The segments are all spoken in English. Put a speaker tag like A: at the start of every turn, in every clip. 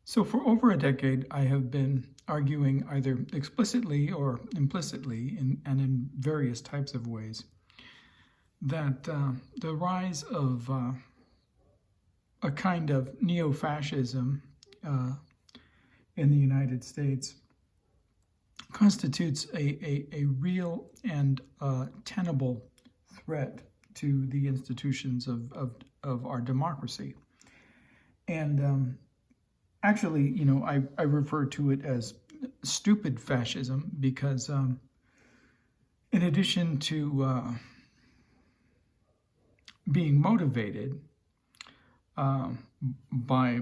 A: So, for over a decade, I have been arguing either explicitly or implicitly, and in various types of ways, that the rise of a kind of neo fascism in the United States constitutes a real and tenable threat to the institutions of our democracy. And actually, I refer to it as stupid fascism because, in addition to being motivated by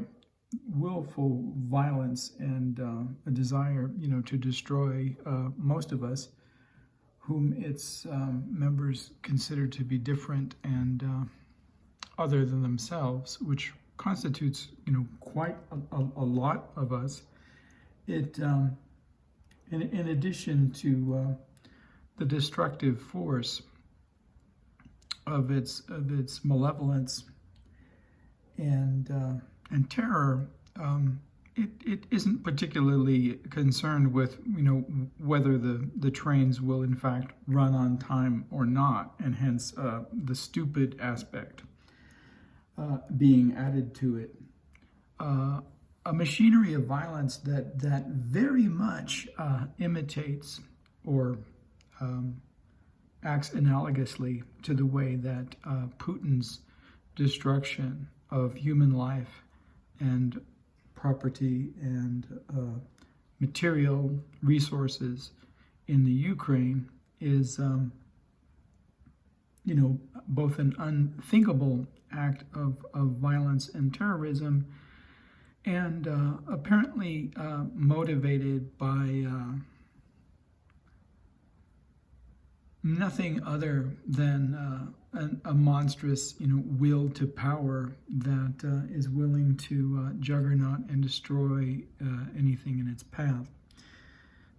A: willful violence and a desire, to destroy most of us, whom its members consider to be different and other than themselves, which constitutes, quite a lot of us. It, in addition to the destructive force of its malevolence and terror, it isn't particularly concerned with whether the trains will in fact run on time or not, and hence the stupid aspect being added to it. A machinery of violence that very much imitates or acts analogously to the way that Putin's destruction of human life and property and material resources in the Ukraine is, both an unthinkable act of violence and terrorism, and apparently motivated by nothing other than a monstrous, will to power that is willing to juggernaut and destroy anything in its path.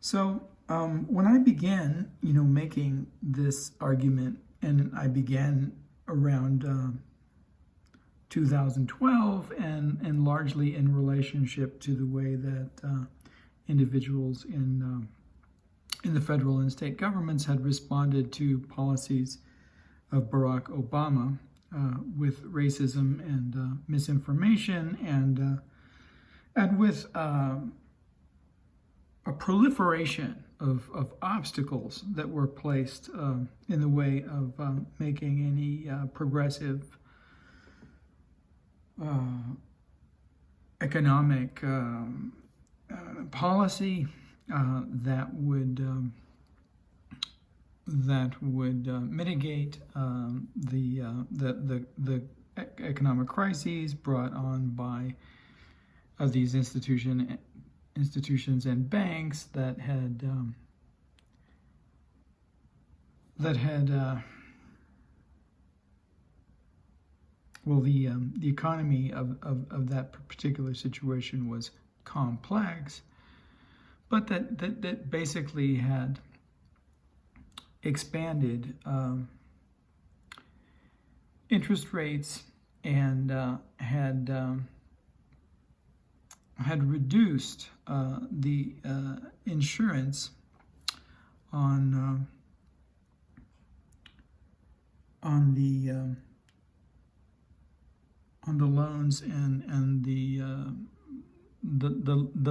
A: So when I began, making this argument, and I began around 2012, and largely in relationship to the way that individuals in the federal and state governments had responded to policies of Barack Obama with racism and misinformation, and with a proliferation of obstacles that were placed in the way of making any progressive economic policy that would mitigate the economic crises brought on by these institutions and banks that had the economy of that particular situation was complex, but that basically had expanded interest rates and had reduced the insurance on the loans and the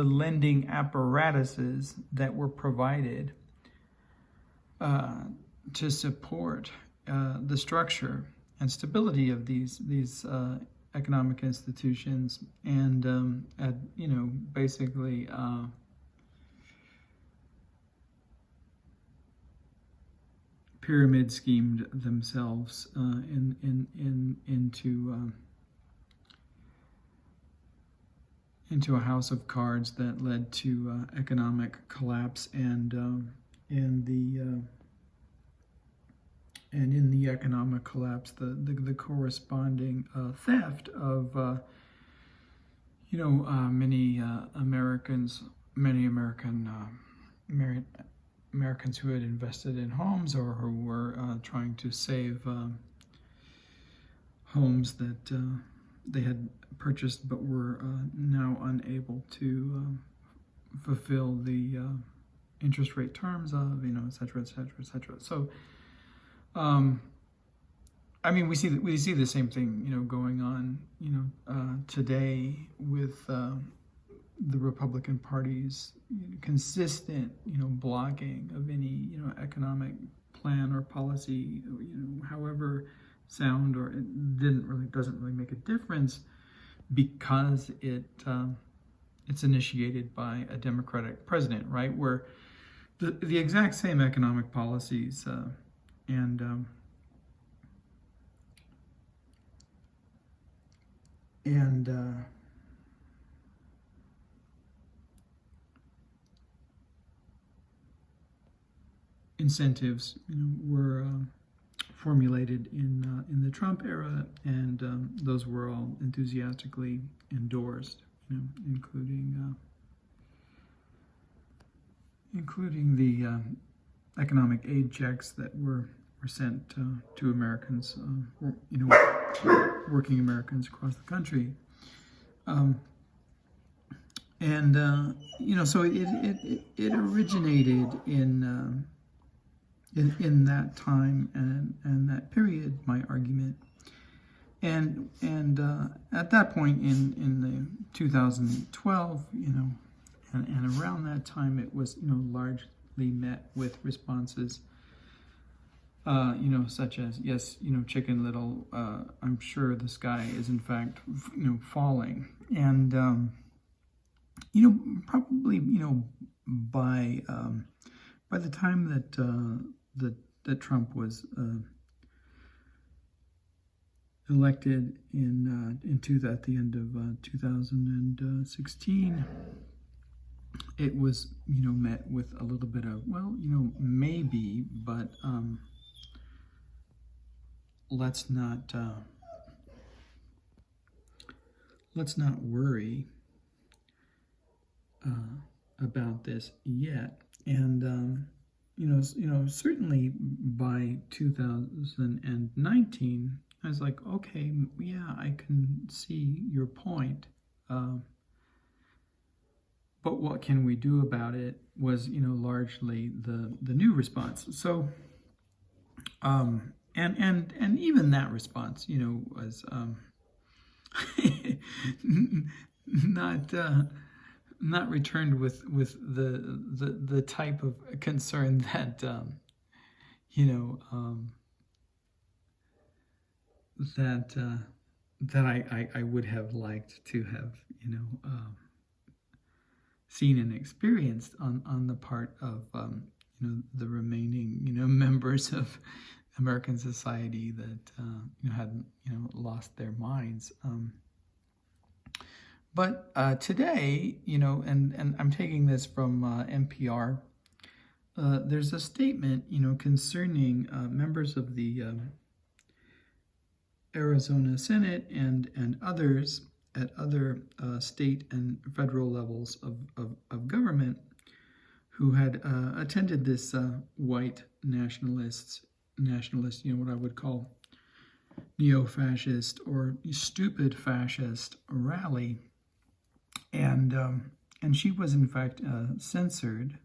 A: lending apparatuses that were provided to support the structure and stability of these economic institutions, and basically pyramid schemed themselves into a house of cards that led to economic collapse, and in the economic collapse, the corresponding theft of many Americans who had invested in homes or who were trying to save homes that they had purchased but were now unable to fulfill the interest rate terms of, et cetera, et cetera, et cetera. So, I mean, we see the same thing, going on, today with the Republican Party's consistent, blocking of any, economic plan or policy, however sound, or it doesn't really make a difference because it's initiated by a Democratic president, right? Where the exact same economic policies and incentives, were formulated in the Trump era, and those were all enthusiastically endorsed, including the economic aid checks that were sent to Americans, working Americans across the country. So it originated in that time and that period, my argument. And at that point in the 2012, and around that time, it was, largely met with responses, such as, yes, Chicken Little, I'm sure the sky is in fact, falling. And, probably, by the time that Trump was elected at the end of 2016, it was met with a little bit of, well, maybe, but let's not worry about this yet. And certainly by 2019, I was like, okay, yeah, I can see your point. But what can we do about it was, largely the new response. So, and even that response, was not returned with the type of concern that that I would have liked to have seen and experienced on the part of the remaining members of American society that hadn't lost their minds. But today, and I'm taking this from NPR, there's a statement, concerning members of the Arizona Senate and others at other state and federal levels of government who had attended this white nationalist, what I would call neo-fascist or stupid fascist rally. And she was in fact censored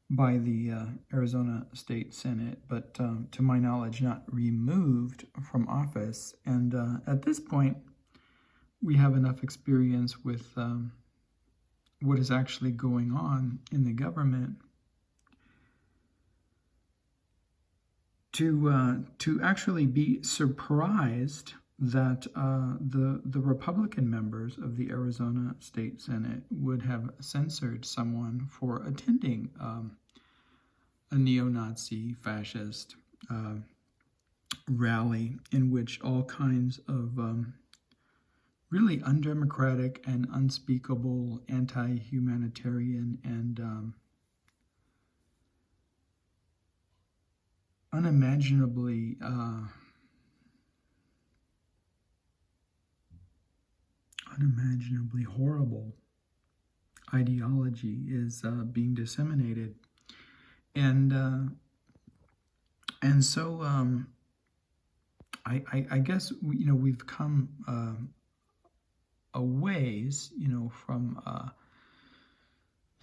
A: by the Arizona State Senate, but to my knowledge, not removed from office. And at this point, we have enough experience with what is actually going on in the government to actually be surprised that the Republican members of the Arizona State Senate would have censored someone for attending a neo-Nazi fascist rally in which all kinds of really undemocratic and unspeakable anti-humanitarian and unimaginably horrible ideology is being disseminated. And so I guess we've come a ways, from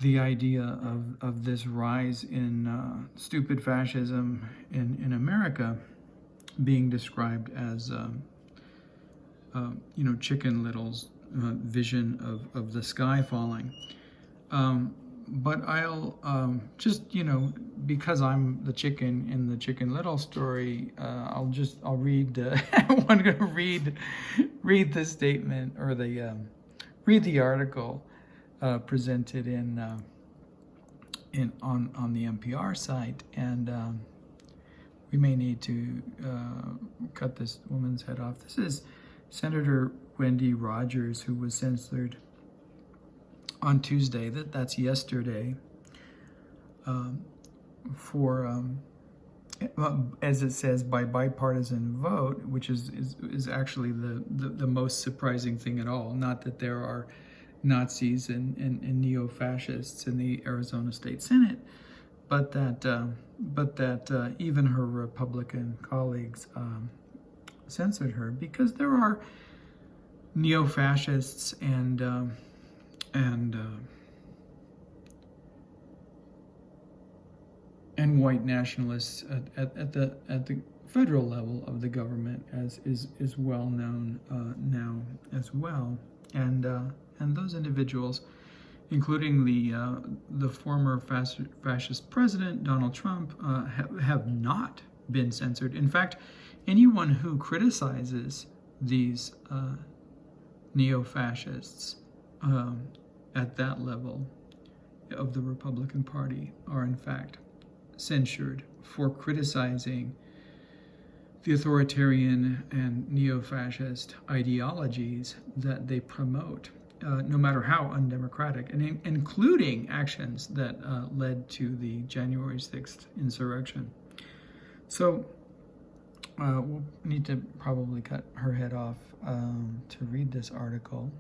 A: the idea of this rise in stupid fascism in America being described as Chicken Little's vision of the sky falling. But I'll just, because I'm the chicken in the Chicken Little story, I'll read. I'm going to read the statement, or read the article presented on the NPR site, and we may need to cut this woman's head off. This is Senator Wendy Rogers, who was censored on Tuesday, that's yesterday, for, as it says, by bipartisan vote, which is actually the most surprising thing at all. Not that there are Nazis and neo-fascists in the Arizona State Senate, but that even her Republican colleagues censored her, because there are neo-fascists and white nationalists at the federal level of the government, as is well known now as well, and those individuals, including the former fascist president Donald Trump, have not been censored. In fact, anyone who criticizes these neo-fascists at that level of the Republican Party are in fact censured for criticizing the authoritarian and neo-fascist ideologies that they promote, no matter how undemocratic, and including actions that led to the January 6th insurrection. So we'll need to probably cut her head off to read this article,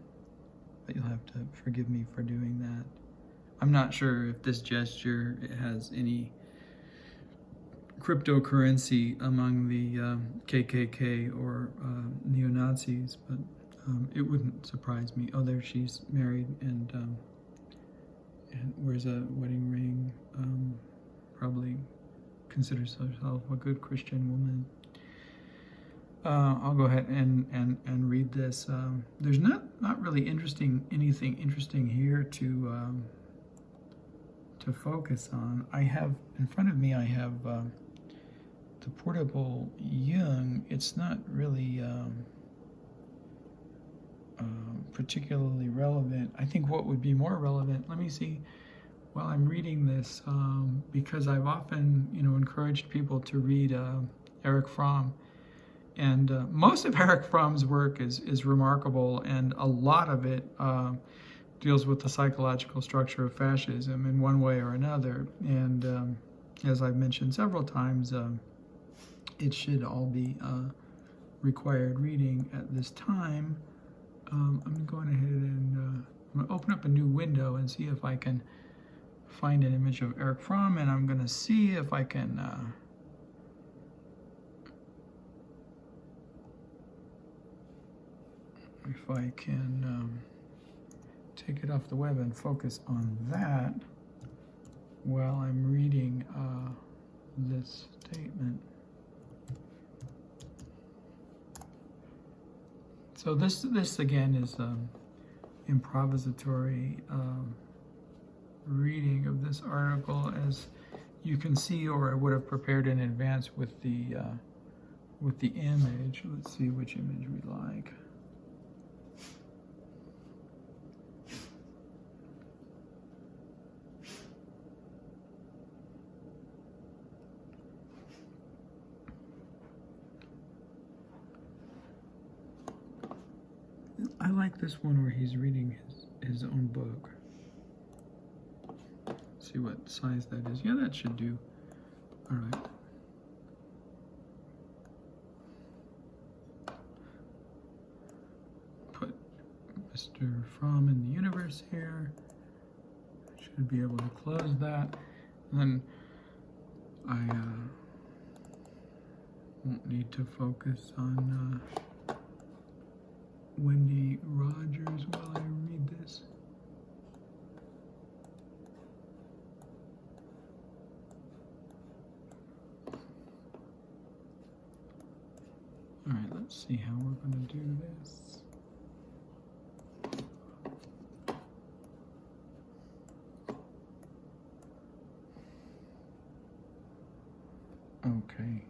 A: but you'll have to forgive me for doing that. I'm not sure if this gesture has any cryptocurrency among the KKK or neo-Nazis, but it wouldn't surprise me. Oh, there she's married and wears a wedding ring. Probably considers herself a good Christian woman. I'll go ahead and read this. There's not really anything interesting here to focus on. I have in front of me, I have the Portable Jung. It's not really particularly relevant. I think what would be more relevant, let me see, while I'm reading this, because I've often, encouraged people to read Erich Fromm. And most of Erich Fromm's work is remarkable, and a lot of it deals with the psychological structure of fascism in one way or another. And as I've mentioned several times, it should all be required reading at this time. I'm going ahead and I'm going to open up a new window and see if I can find an image of Erich Fromm, and I'm going to see if I can take it off the web and focus on that while I'm reading this statement. So this again is improvisatory reading of this article, as you can see, or I would have prepared in advance with the image. Let's see which image we like. I like this one where he's reading his own book. See what size that is. Yeah, that should do. All right. Put Mr. Fromm in the universe here. Should be able to close that. And then I won't need to focus on Wendy Rogers while I read this. All right, let's see how we're going to do this. Okay.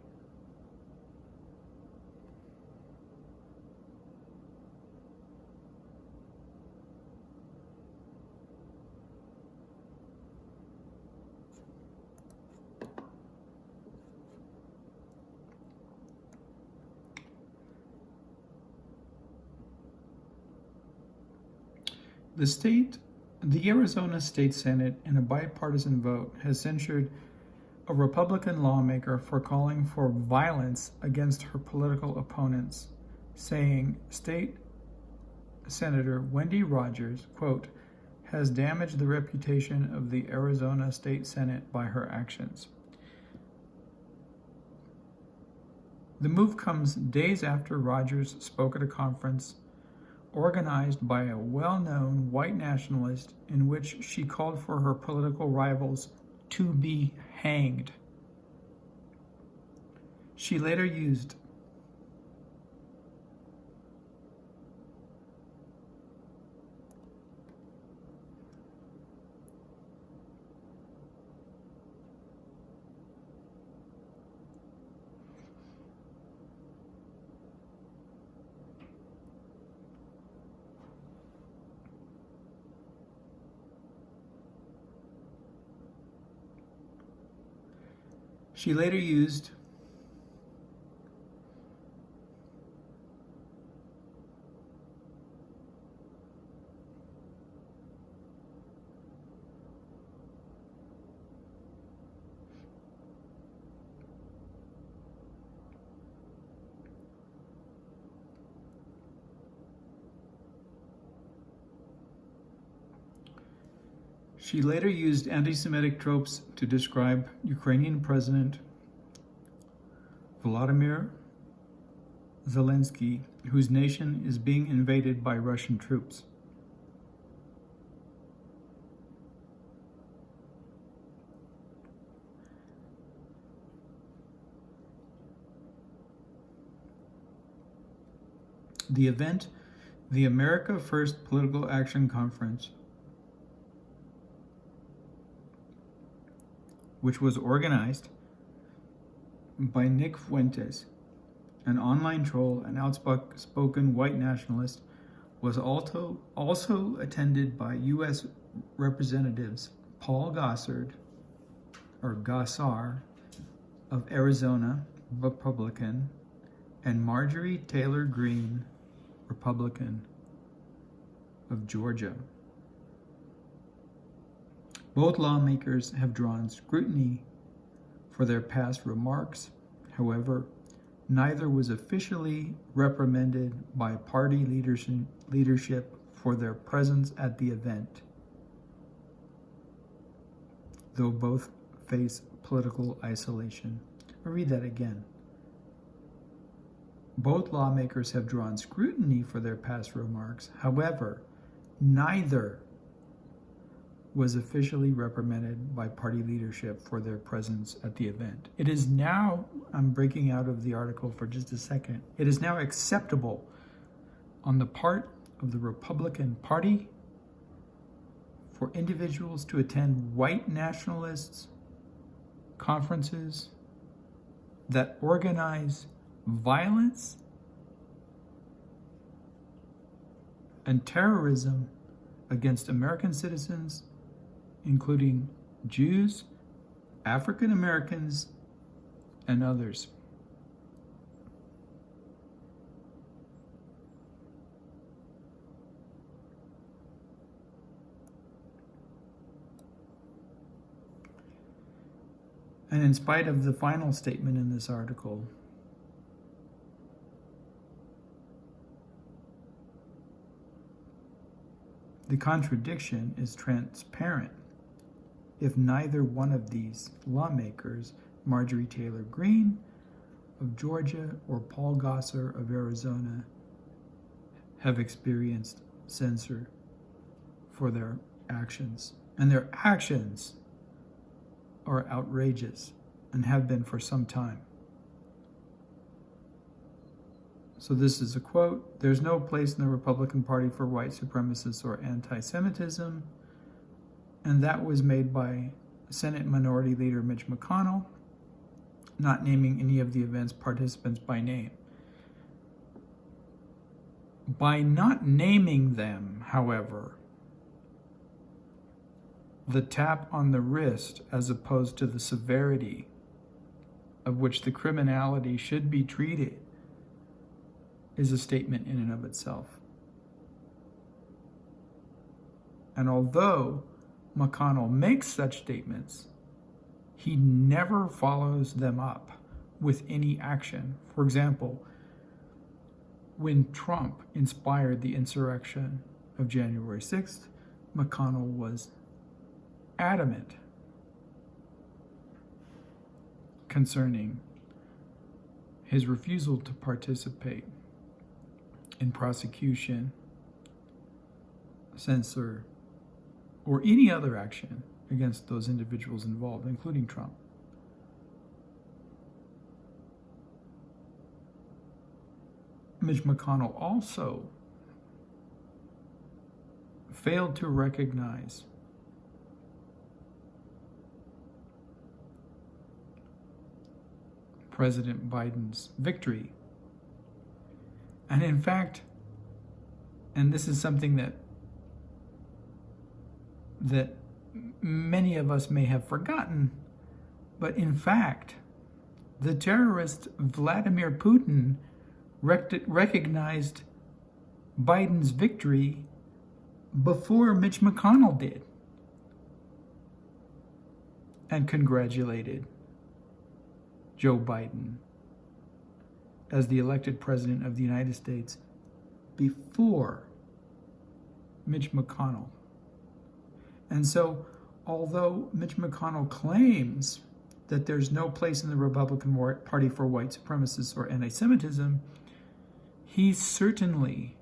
A: The Arizona State Senate, in a bipartisan vote, has censured a Republican lawmaker for calling for violence against her political opponents, saying State Senator Wendy Rogers, quote, has damaged the reputation of the Arizona State Senate by her actions. The move comes days after Rogers spoke at a conference organized by a well-known white nationalist in which she called for her political rivals to be hanged. She later used anti-Semitic tropes to describe Ukrainian President Volodymyr Zelensky, whose nation is being invaded by Russian troops. The event, the America First Political Action Conference, which was organized by Nick Fuentes, an online troll and outspoken white nationalist, was also attended by U.S. Representatives Paul Gosar of Arizona, Republican, and Marjorie Taylor Greene, Republican, of Georgia. Both lawmakers have drawn scrutiny for their past remarks. However, neither was officially reprimanded by party leadership for their presence at the event, though both face political isolation. I'll read that again. Both lawmakers have drawn scrutiny for their past remarks. However, neither was officially reprimanded by party leadership for their presence at the event. It is now, I'm breaking out of the article for just a second, it is now acceptable on the part of the Republican Party for individuals to attend white nationalists conferences that organize violence and terrorism against American citizens, including Jews, African Americans, and others. And in spite of the final statement in this article, the contradiction is transparent. If neither one of these lawmakers, Marjorie Taylor Greene of Georgia or Paul Gosar of Arizona have experienced censure for their actions. And their actions are outrageous and have been for some time. So this is a quote: "There's no place in the Republican Party for white supremacists or anti-Semitism." And that was made by Senate Minority Leader Mitch McConnell, not naming any of the event's participants by name. By not naming them, however, the tap on the wrist, as opposed to the severity of which the criminality should be treated, is a statement in and of itself. And although McConnell makes such statements, he never follows them up with any action. For example, when Trump inspired the insurrection of January 6th, McConnell was adamant concerning his refusal to participate in prosecution, censure, or any other action against those individuals involved, including Trump. Mitch McConnell also failed to recognize President Biden's victory. And in fact, and this is something that many of us may have forgotten, but in fact, the terrorist Vladimir Putin recognized Biden's victory before Mitch McConnell did, and congratulated Joe Biden as the elected president of the United States before Mitch McConnell. And so, although Mitch McConnell claims that there's no place in the Republican Party for white supremacists or anti-Semitism, he certainly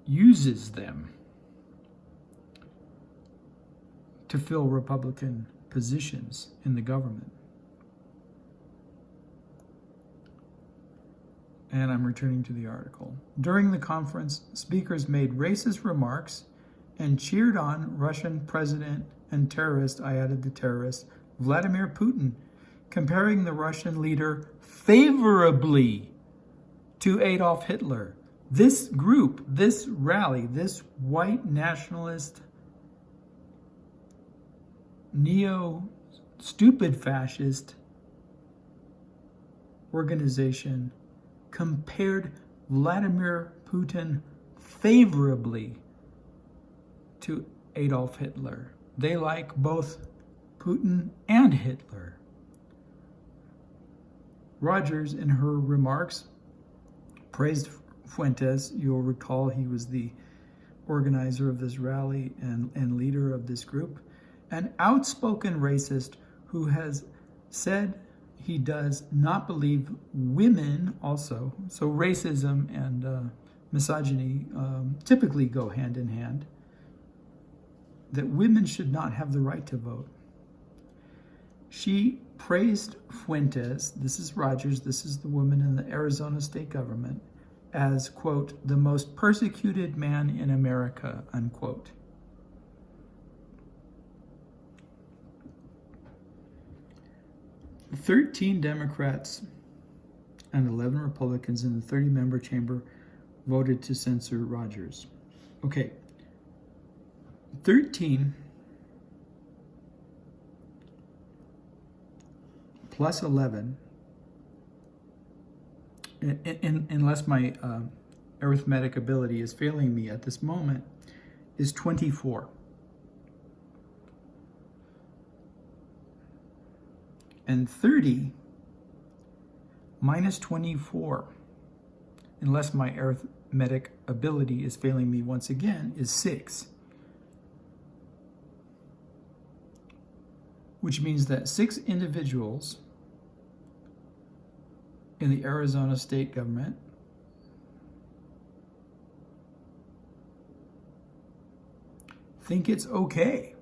A: uses them to fill Republican positions in the government. And I'm returning to the article. During the conference, speakers made racist remarks and cheered on Russian president and terrorist, I added the terrorist, Vladimir Putin, comparing the Russian leader favorably to Adolf Hitler. This group, this rally, this white nationalist, neo-stupid fascist organization compared Vladimir Putin favorably to Adolf Hitler. They like both Putin and Hitler. Rogers, in her remarks, praised Fuentes. You'll recall he was the organizer of this rally and leader of this group, an outspoken racist who has said he does not believe women also, so racism and misogyny typically go hand in hand, that women should not have the right to vote. She praised Fuentes, this is Rogers, this is the woman in the Arizona state government, as, quote, the most persecuted man in America, unquote. "13 Democrats and 11 Republicans in the 30-member chamber voted to censor Rogers." Okay, 13 plus 11, unless my arithmetic ability is failing me at this moment, is 24. And 30 minus 24, unless my arithmetic ability is failing me once again, is 6. Which means that 6 individuals in the Arizona state government think it's okay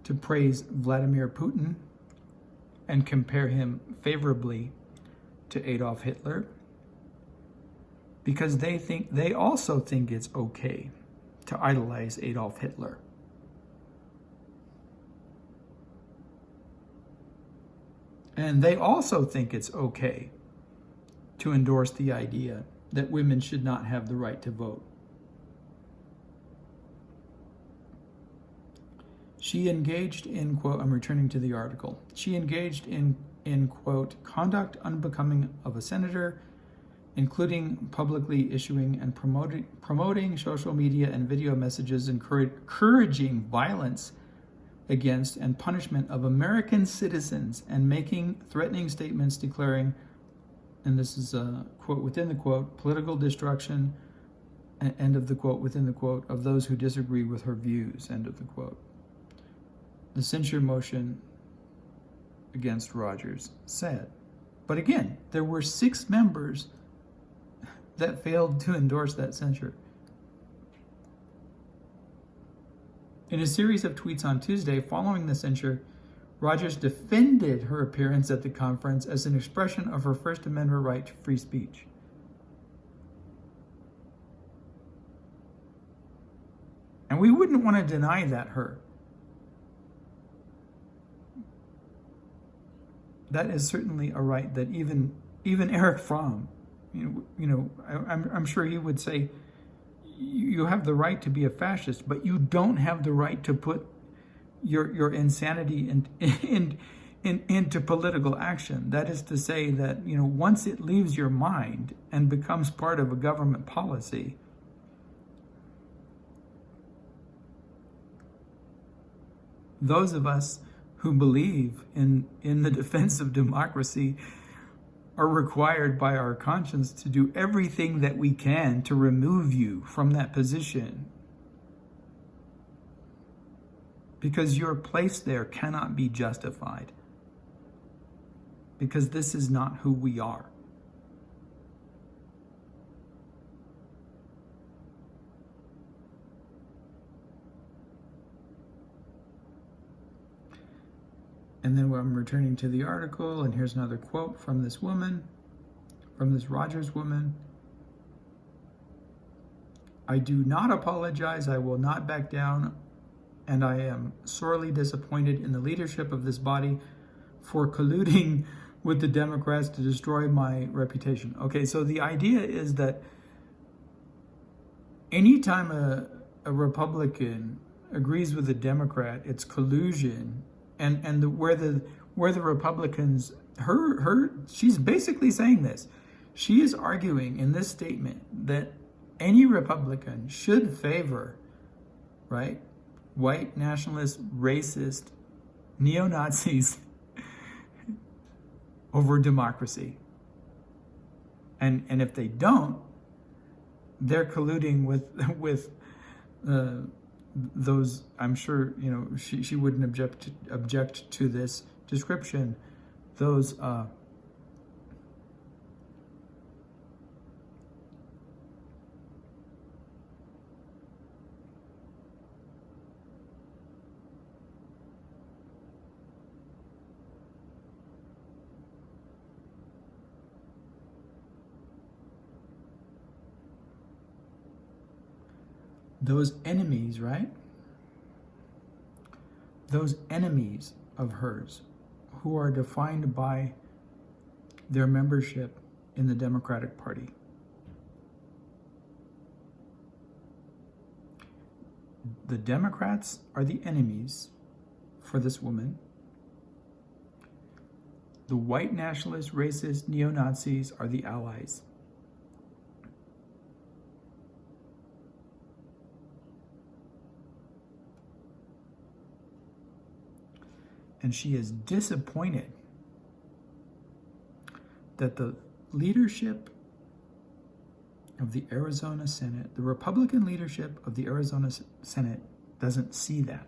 A: to praise Vladimir Putin and compare him favorably to Adolf Hitler, because they also think it's okay to idolize Adolf Hitler. And they also think it's okay to endorse the idea that women should not have the right to vote. She engaged in, quote, I'm returning to the article. She engaged in quote, conduct unbecoming of a senator, including publicly issuing and promoting social media and video messages encouraging violence against and punishment of American citizens, and making threatening statements declaring, and this is a quote within the quote, political destruction, end of the quote within the quote, of those who disagree with her views, end of the quote. The censure motion against Rogers said. But again, there were 6 members that failed to endorse that censure. In a series of tweets on Tuesday following the censure, Rogers defended her appearance at the conference as an expression of her First Amendment right to free speech. And we wouldn't want to deny that her. That is certainly a right that even Erich Fromm, I'm sure he would say, you have the right to be a fascist, but you don't have the right to put your insanity into political action. That is to say that, once it leaves your mind and becomes part of a government policy, those of us who believe in the defense of democracy are required by our conscience to do everything that we can to remove you from that position. Because your place there cannot be justified. Because this is not who we are. And then I'm returning to the article, and here's another quote from this woman, from this Rogers woman. I do not apologize. I will not back down. And I am sorely disappointed in the leadership of this body for colluding with the Democrats to destroy my reputation. Okay, so the idea is that anytime a Republican agrees with a Democrat, it's collusion. And where the Republicans, she's basically saying this. She is arguing in this statement that any Republican should favor, right, white nationalist, racist, neo-Nazis over democracy. And if they don't, they're colluding with those. I'm sure she wouldn't object to this description. Those enemies, right? Those enemies of hers who are defined by their membership in the Democratic Party. The Democrats are the enemies for this woman. The white nationalist, racist, neo-Nazis are the allies. And she is disappointed that the leadership of the Arizona Senate, the Republican leadership of the Arizona Senate, doesn't see that.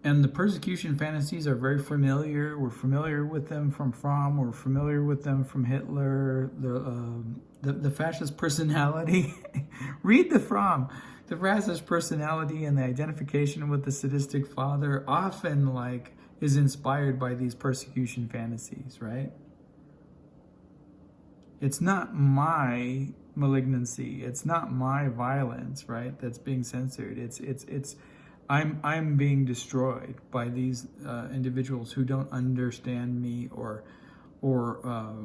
A: And the persecution fantasies are very familiar. We're familiar with them from Fromm. We're familiar with them from Hitler. The fascist personality. Read the Fromm. The fascist personality and the identification with the sadistic father often is inspired by these persecution fantasies, right? It's not my malignancy. It's not my violence, right? That's being censored. I'm being destroyed by these individuals who don't understand me or who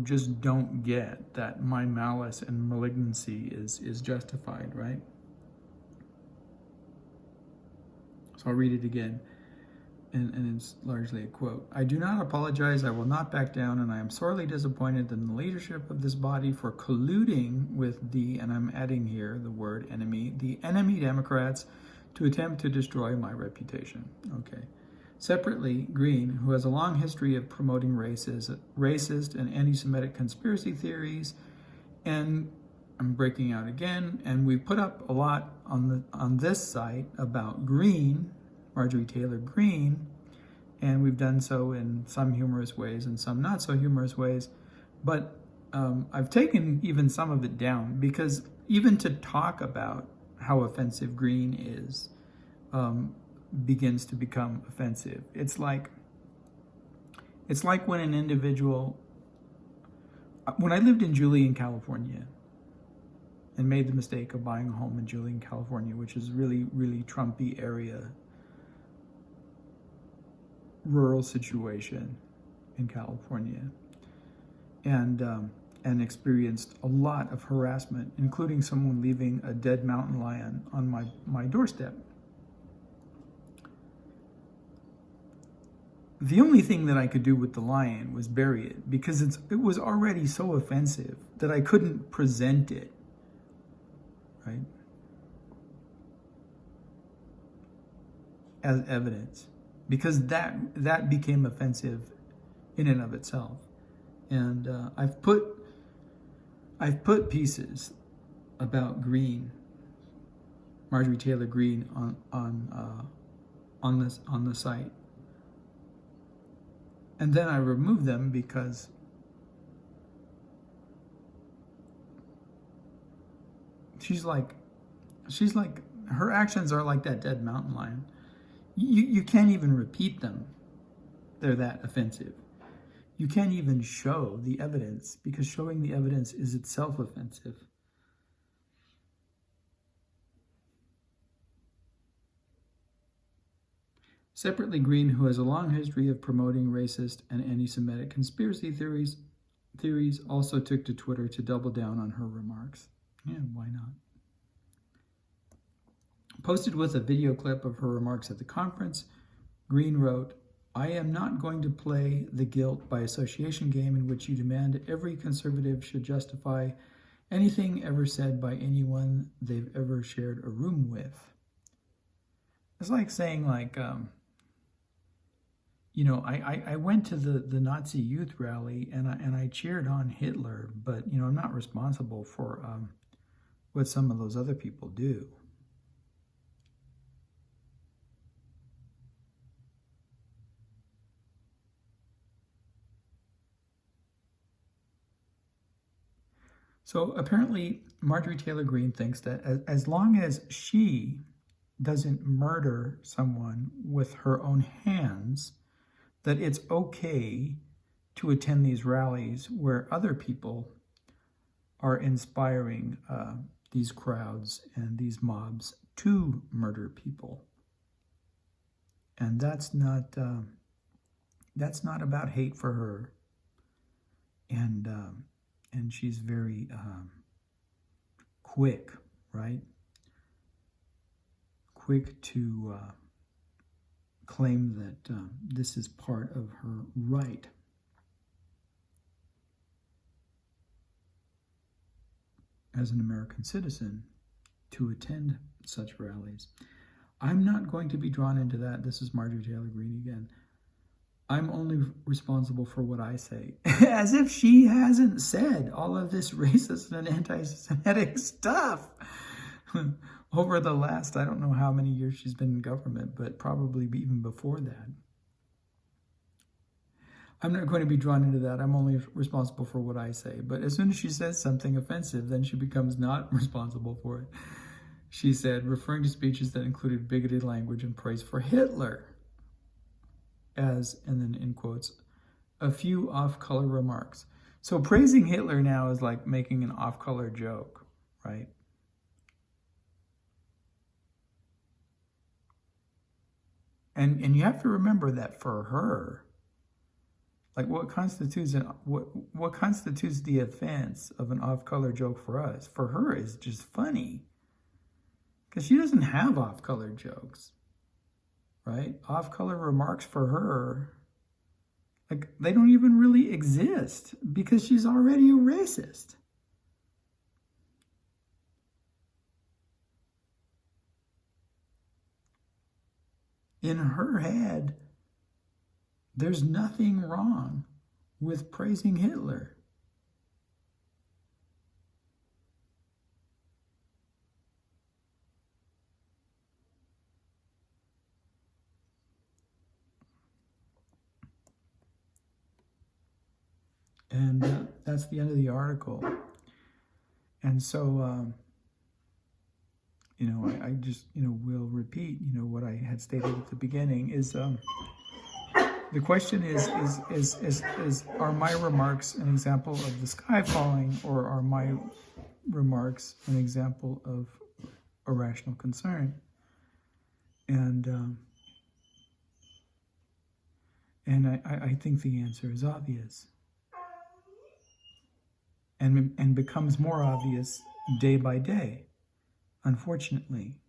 A: just don't get that my malice and malignancy is justified, right? So I'll read it again, and it's largely a quote. "I do not apologize, I will not back down, and I am sorely disappointed in the leadership of this body for colluding with and I'm adding here the word enemy, the enemy Democrats to attempt to destroy my reputation." Okay. Separately, Green, who has a long history of promoting racist and anti-Semitic conspiracy theories, and I'm breaking out again, and we put up a lot on this site about Green, Marjorie Taylor Greene, and we've done so in some humorous ways and some not so humorous ways, but I've taken even some of it down, because even to talk about how offensive Green is begins to become offensive. It's like when an individual, when I lived in Julian, California, and made the mistake of buying a home in Julian, California, which is really, really Trumpy area, rural situation in California, and experienced a lot of harassment, including someone leaving a dead mountain lion on my doorstep. The only thing that I could do with the lion was bury it, because it was already so offensive that I couldn't present it, right, as evidence, because that became offensive in and of itself. And I've put pieces about Greene, Marjorie Taylor Greene, on the site, and then I removed them because she's like her actions are like that dead mountain lion. You can't even repeat them. They're that offensive. You can't even show the evidence, because showing the evidence is itself offensive. Separately, Greene, who has a long history of promoting racist and anti-Semitic conspiracy theories, also took to Twitter to double down on her remarks. Yeah, why not? Posted with a video clip of her remarks at the conference, Greene wrote, "I am not going to play the guilt by association game in which you demand every conservative should justify anything ever said by anyone they've ever shared a room with." It's like saying, I went to the Nazi youth rally and I cheered on Hitler, but I'm not responsible for what some of those other people do. So apparently Marjorie Taylor Greene thinks that as long as she doesn't murder someone with her own hands, that it's okay to attend these rallies where other people are inspiring these crowds and these mobs to murder people. And that's not about hate for her. And she's very quick, right? Quick to claim that this is part of her right. As an American citizen to attend such rallies. I'm not going to be drawn into that. This is Marjorie Taylor Greene again. I'm only responsible for what I say. As if she hasn't said all of this racist and anti-Semitic stuff. over the last, I don't know how many years she's been in government, but probably even before that. I'm not going to be drawn into that. I'm only responsible for what I say. But as soon as she says something offensive, then she becomes not responsible for it. She said, referring to speeches that included bigoted language and praise for Hitler, as, and then in quotes, a few off-color remarks. So praising Hitler now is like making an off-color joke, right? And you have to remember that for her, like what constitutes the offense of an off-color joke for us? For her is just funny. Because she doesn't have off-color jokes, right? Off-color remarks for her, like they don't even really exist because she's already a racist. In her head, there's nothing wrong with praising Hitler. And that's the end of the article. And so, I just, will repeat, what I had stated at the beginning is, the question is, are my remarks an example of the sky falling, or are my remarks an example of irrational concern? And I think the answer is obvious. And becomes more obvious day by day, unfortunately.